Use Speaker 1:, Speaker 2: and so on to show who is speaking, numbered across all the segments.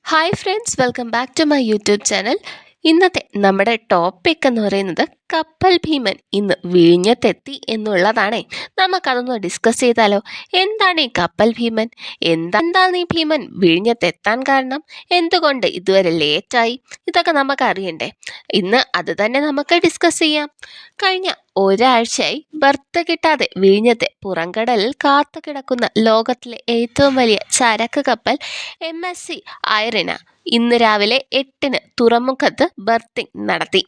Speaker 1: Hi friends, welcome back to my YouTube channel. ഇന്നത്തെ നമ്മുടെ topic എന്ന് പറയുന്നത് കപ്പൽ ഭീമൻ ഇന്ന് വിഴിഞ്ഞത്തെത്തി എന്നുള്ളതാണേ. നമുക്കതൊന്ന് ഡിസ്കസ് ചെയ്താലോ? എന്താണ് ഈ കപ്പൽ ഭീമൻ? എന്താണ് ഈ ഭീമൻ വിഴിഞ്ഞത്തെത്താൻ കാരണം? എന്തുകൊണ്ട് ഇതുവരെ ലേറ്റായി? ഇതൊക്കെ നമുക്ക് അറിയണ്ടേ? ഇന്ന് അത് തന്നെ നമുക്ക് ഡിസ്കസ് ചെയ്യാം. കഴിഞ്ഞ ഒരാഴ്ചയായി ബർത്ത് കിട്ടാതെ വിഴിഞ്ഞത്തെ പുറംകടലിൽ കാത്തു കിടക്കുന്ന ലോകത്തിലെ ഏറ്റവും വലിയ ചരക്ക് കപ്പൽ MSC ഐറിന ഇന്ന് രാവിലെ 8-ന് തുറമുഖത്ത് ബർത്തിങ് നടത്തി.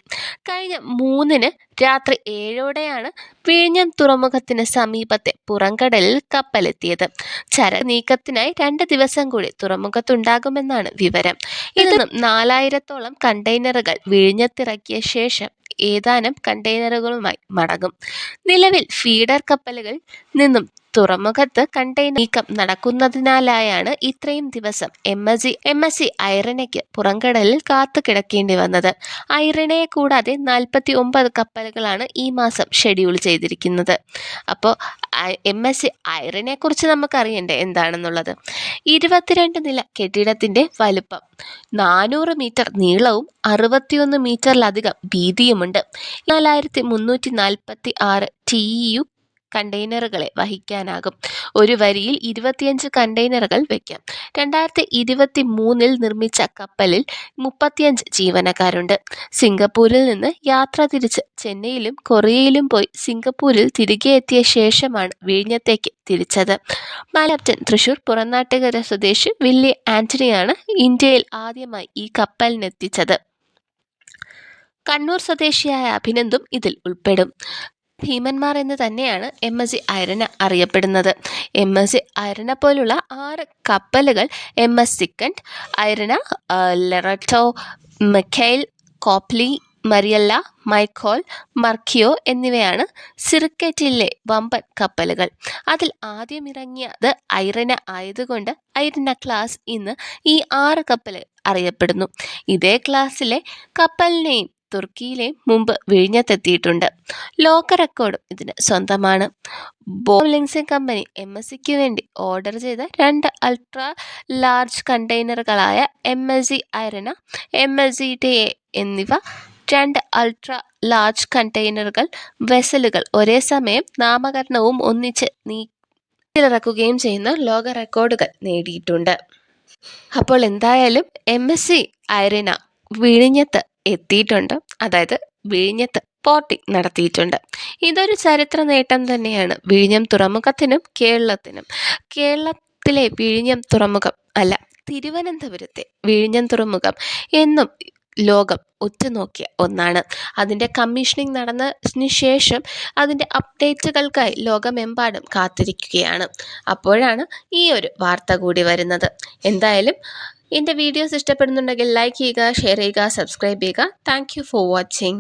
Speaker 1: കഴിഞ്ഞ 3-ന് രാത്രി 7-ഓടെയാണ് വിഴിഞ്ഞം തുറമുഖത്തിന് സമീപത്തെ പുറംകടലിൽ കപ്പലെത്തിയത്. ചരക്ക് നീക്കത്തിനായി 2 ദിവസം കൂടി തുറമുഖത്തുണ്ടാകുമെന്നാണ് വിവരം. ഇതിൽ നിന്നും 4000-ഓളം കണ്ടെയ്നറുകൾ വിഴിഞ്ഞത്തിറക്കിയ ശേഷം ഏതാനും കണ്ടെയ്നറുകളുമായി മടങ്ങും. നിലവിൽ ഫീഡർ കപ്പലുകളിൽ നിന്നും തുറമുഖത്ത് കണ്ടെയ്നർ നീക്കം നടക്കുന്നതിനാലാണ് ഇത്രയും ദിവസം MSC ഐറിനയ്ക്ക് പുറംകടലിൽ കാത്തു കിടക്കേണ്ടി വന്നത്. ഐറിനയെ കൂടാതെ 49 കപ്പലുകളാണ് ഈ മാസം ഷെഡ്യൂൾ ചെയ്തിരിക്കുന്നത്. അപ്പോൾ MSC ഐറിനെ കുറിച്ച് നമുക്കറിയണ്ടേ എന്താണെന്നുള്ളത്. 22 നില കെട്ടിടത്തിൻ്റെ വലുപ്പം, 400 മീറ്റർ നീളവും 61 മീറ്ററിലധികം വീതിയുമുണ്ട്. 4346 TEU കണ്ടെയ്നറുകളെ വഹിക്കാനാകും. ഒരു വരിയിൽ 25 കണ്ടെയ്നറുകൾ വയ്ക്കാം. 2023-ൽ നിർമ്മിച്ച കപ്പലിൽ 35 ജീവനക്കാരുണ്ട്. സിംഗപ്പൂരിൽ നിന്ന് യാത്ര തിരിച്ച് ചെന്നൈയിലും കൊറിയയിലും പോയി സിംഗപ്പൂരിൽ തിരികെ എത്തിയ ശേഷമാണ് വിഴിഞ്ഞത്തേക്ക് തിരിച്ചത്. ക്യാപ്റ്റൻ തൃശൂർ പുറനാട്ടുകര സ്വദേശി വില്ലി ആന്റണിയാണ് ഇന്ത്യയിൽ ആദ്യമായി ഈ കപ്പലിനെത്തിച്ചത്. കണ്ണൂർ സ്വദേശിയായ അഭിനന്ദും ഇതിൽ ഉൾപ്പെടും. ഭീമന്മാർ എന്ന് തന്നെയാണ് MSC ഐറിന അറിയപ്പെടുന്നത്. MSC ഐറിന പോലുള്ള 6 കപ്പലുകൾ MS സിക്കൻഡ്, ഐറിന, ലെററ്റോ, മിഖൈൽ, കോപ്ലി, മരിയല്ല, മൈക്കോൽ, മർക്കിയോ എന്നിവയാണ് സിറിക്കറ്റിലെ വമ്പൻ കപ്പലുകൾ. അതിൽ ആദ്യം ഇറങ്ങിയത് ഐറിന ആയതുകൊണ്ട് ഐറിന ക്ലാസ് ഇന്ന് ഈ 6 കപ്പൽ അറിയപ്പെടുന്നു. ഇതേ ക്ലാസ്സിലെ കപ്പലിനെയും തുർക്കിയിലെ മുമ്പ് വിഴിഞ്ഞത്തെത്തിയിട്ടുണ്ട്. ലോക റെക്കോർഡും ഇതിന് സ്വന്തമാണ്. ബോം ലിങ്സിംഗ് കമ്പനി MSCക്ക് വേണ്ടി ഓർഡർ ചെയ്ത 2 അൾട്രാ ലാർജ് കണ്ടെയ്നറുകളായ MSC ഐറിന, MSC DA എന്നിവ 2 അൾട്രാ ലാർജ് കണ്ടെയ്നറുകൾ വെസലുകൾ ഒരേ സമയം നാമകരണവും ഒന്നിച്ച് നീക്കിലിറക്കുകയും ചെയ്യുന്ന ലോക റെക്കോർഡുകൾ നേടിയിട്ടുണ്ട്. അപ്പോൾ എന്തായാലും MSC ഐറിന വിഴിഞ്ഞത്ത് എത്തിയിട്ടുണ്ട്. അതായത് വിഴിഞ്ഞത്ത് പോർട്ടിംഗ് നടത്തിയിട്ടുണ്ട്. ഇതൊരു ചരിത്ര നേട്ടം തന്നെയാണ് വിഴിഞ്ഞം തുറമുഖത്തിനും കേരളത്തിനും. കേരളത്തിലെ വിഴിഞ്ഞം തുറമുഖം അല്ല, തിരുവനന്തപുരത്തെ വിഴിഞ്ഞം തുറമുഖം എന്നും ലോകം ഉറ്റുനോക്കിയ ഒന്നാണ്. അതിൻ്റെ കമ്മീഷനിങ് നടന്നതിന് ശേഷം അതിൻ്റെ അപ്ഡേറ്റുകൾക്കായി ലോകമെമ്പാടും കാത്തിരിക്കുകയാണ്. അപ്പോഴാണ് ഈ ഒരു വാർത്ത കൂടി വരുന്നത്. എന്തായാലും എൻ്റെ വീഡിയോസ് ഇഷ്ടപ്പെടുന്നുണ്ടെങ്കിൽ ലൈക്ക് ചെയ്യുക, ഷെയർ ചെയ്യുക, സബ്സ്ക്രൈബ് ചെയ്യുക. Thank you for watching.